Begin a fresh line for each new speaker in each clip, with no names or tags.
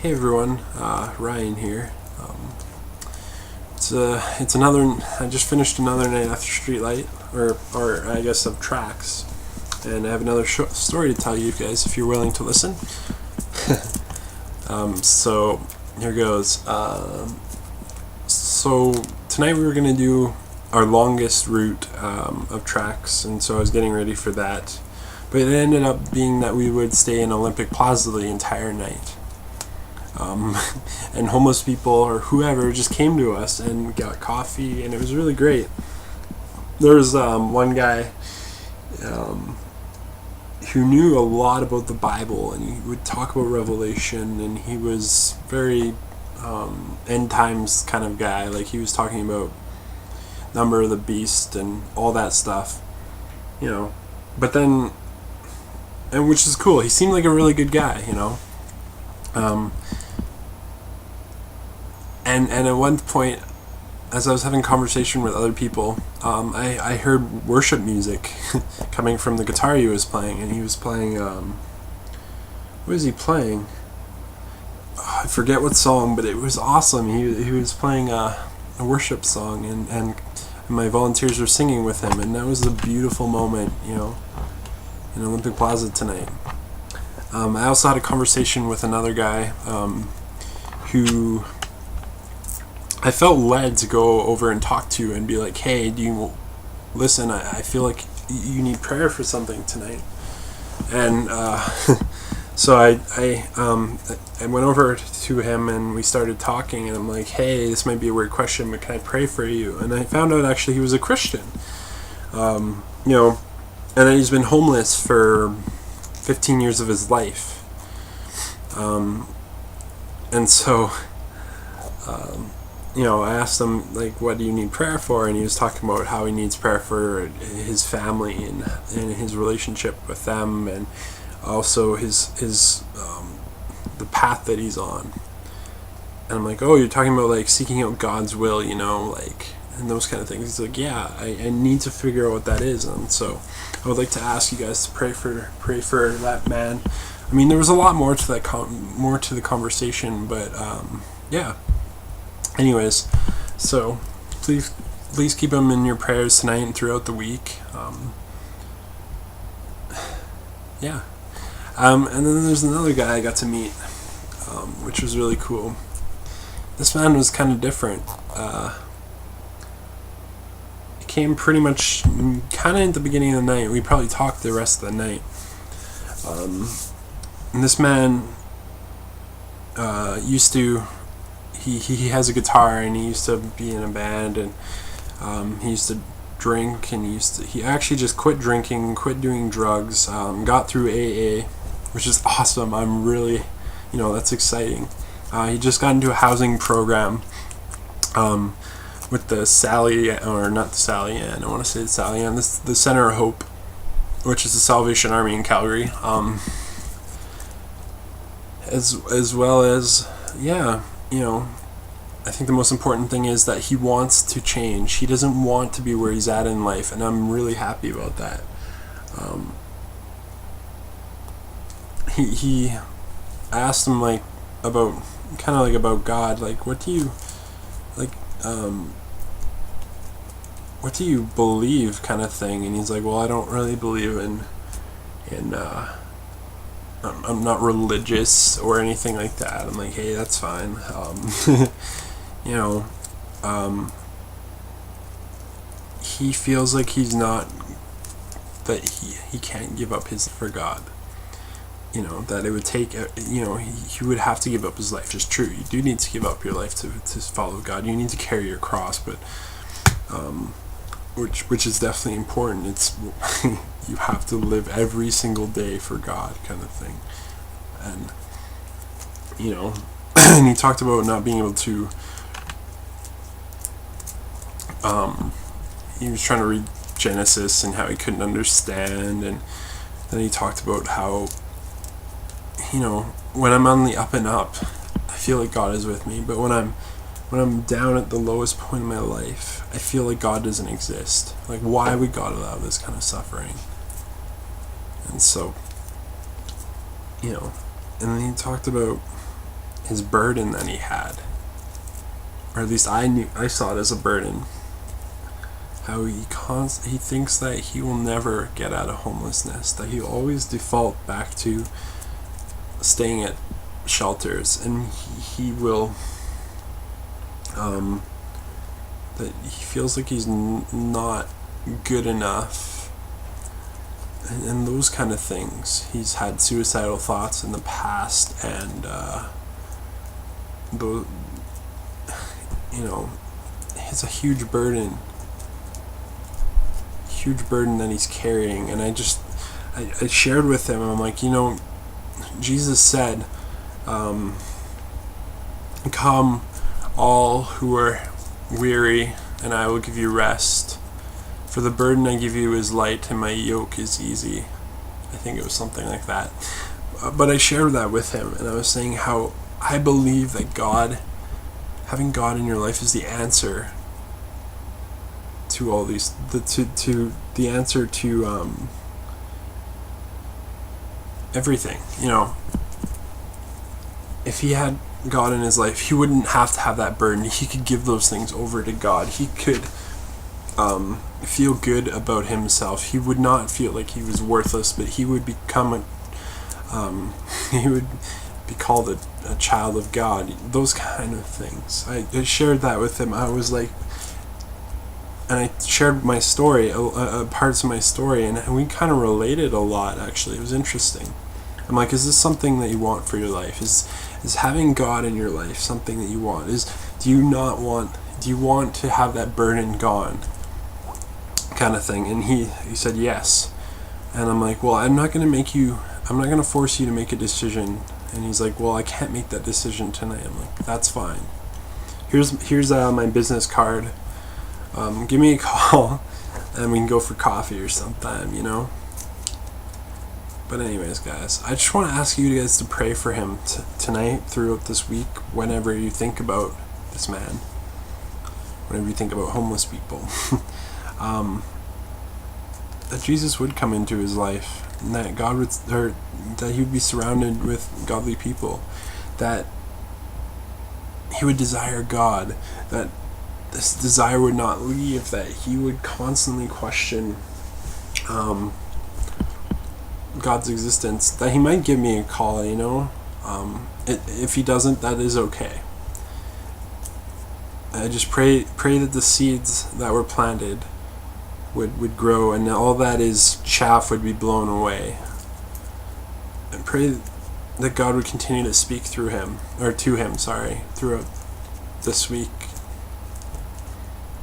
Hey everyone, Ryan here. It's another. I just finished another night after Streetlight, or I guess of tracks, and I have another story to tell you guys if you're willing to listen. So here goes. So tonight we were gonna do our longest route of tracks, and so I was getting ready for that. But it ended up being that we would stay in Olympic Plaza the entire night. And homeless people or whoever just came to us and got coffee, and it was really great. There was one guy who knew a lot about the Bible, and he would talk about Revelation, and he was very end times kind of guy. Like, he was talking about number of the beast and all that stuff, but then, and which is cool, he seemed like a really good guy, and at one point, as I was having conversation with other people, I heard worship music coming from the guitar he was playing, and he was playing, what was he playing? I forget what song, but it was awesome. He was playing a worship song, and my volunteers were singing with him, and that was a beautiful moment, in Olympic Plaza tonight. I also had a conversation with another guy who I felt led to go over and talk to and be like, hey, do you listen, I feel like you need prayer for something tonight. And so I went over to him, and we started talking, and I'm like, hey, this might be a weird question, but can I pray for you? And I found out actually he was a Christian, and then he's been homeless for 15 years of his life. And so I asked him, like, what do you need prayer for? And he was talking about how he needs prayer for his family and his relationship with them, and also his the path that he's on. And I'm like, oh, you're talking about, like, seeking out God's will, and those kind of things. He's like, yeah, I need to figure out what that is. And so I would like to ask you guys to pray for that man. I mean, there was a lot more to that more to the conversation, but yeah. Anyways, so please keep him in your prayers tonight and throughout the week. Yeah. And then there's another guy I got to meet, which was really cool. This man was kind of different. He came pretty much kind of at the beginning of the night. We probably talked the rest of the night. And this man used to... He has a guitar, and he used to be in a band, and he used to drink, and he actually just quit drinking, quit doing drugs, got through AA, which is awesome. I'm really, that's exciting. He just got into a housing program with the Sally, or not the Sally Ann, I want to say the Sally Ann, the Center of Hope, which is the Salvation Army in Calgary, as well as, yeah. I think the most important thing is that he wants to change. He doesn't want to be where he's at in life, and I'm really happy about that. I asked him, like, about God, like, what do you believe, kind of thing. And he's like, well, I don't really believe in I'm not religious or anything like that. I'm like, hey, that's fine. He feels like he can't give up his for God. That it would take, he would have to give up his life. It's true. You do need to give up your life to follow God. You need to carry your cross, but which is definitely important. It's you have to live every single day for God, kind of thing. And and he talked about not being able to he was trying to read Genesis and how he couldn't understand, and then he talked about how when I'm on the up and up, I feel like God is with me, but when I'm down at the lowest point in my life, I feel like God doesn't exist. Like, why would God allow this kind of suffering? And so, and then he talked about his burden that he had, or at least I saw it as a burden. How he thinks that he will never get out of homelessness, that he'll always default back to staying at shelters, and he will that he feels like he's not good enough, and those kind of things. He's had suicidal thoughts in the past, and those, it's a huge burden that he's carrying. And I shared with him, I'm like, Jesus said, come all who are weary, and I will give you rest. For the burden I give you is light, and my yoke is easy. I think it was something like that. But I shared that with him, and I was saying how I believe that having God in your life is the answer to all these, to the answer to everything. If he had God in his life, he wouldn't have to have that burden. He could give those things over to God. He could feel good about himself. He would not feel like he was worthless, but he would become he would be called a child of God. Those kind of things. I shared that with him. I was like, and I shared my story, parts of my story, and we kind of related a lot, actually. It was interesting. I'm like, is this something that you want for your life? Is having God in your life something that you want? Do you want to have that burden gone? Kind of thing. And he said yes. And I'm like, well, I'm not going to force you to make a decision. And he's like, well, I can't make that decision tonight. I'm like, that's fine. Here's my business card. Give me a call and we can go for coffee or sometime, But anyways, guys, I just want to ask you guys to pray for him tonight, throughout this week, whenever you think about this man, whenever you think about homeless people. That Jesus would come into his life, and that that he would be surrounded with godly people, that he would desire God, that this desire would not leave, that he would constantly question God's existence, that he might give me a call, if he doesn't, that is okay. I just pray that the seeds that were planted would grow, and all that is chaff would be blown away. And pray that God would continue to speak to him, throughout this week.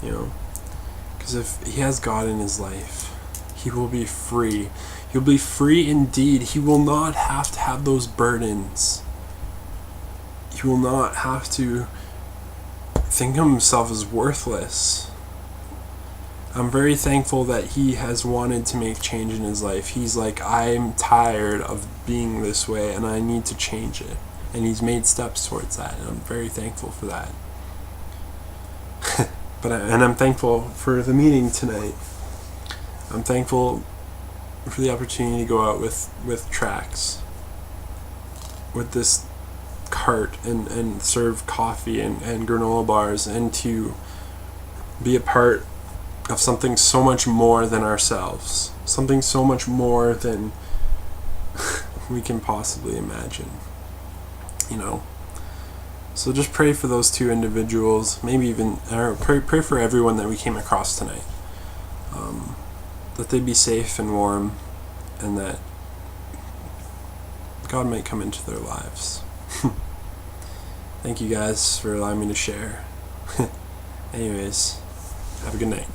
Because if he has God in his life, he will be free. He'll be free indeed. He will not have to have those burdens. He will not have to think of himself as worthless. I'm very thankful that he has wanted to make change in his life. He's like, I'm tired of being this way and I need to change it. And he's made steps towards that, and I'm very thankful for that. I'm thankful for the meeting tonight. I'm thankful for the opportunity to go out with tracks, with this cart, and serve coffee and granola bars, and to be a part of something so much more than ourselves, something so much more than we can possibly imagine. So just pray for those two individuals, maybe even pray for everyone that we came across tonight, that they be safe and warm, and that God might come into their lives. Thank you guys for allowing me to share. Anyways, have a good night.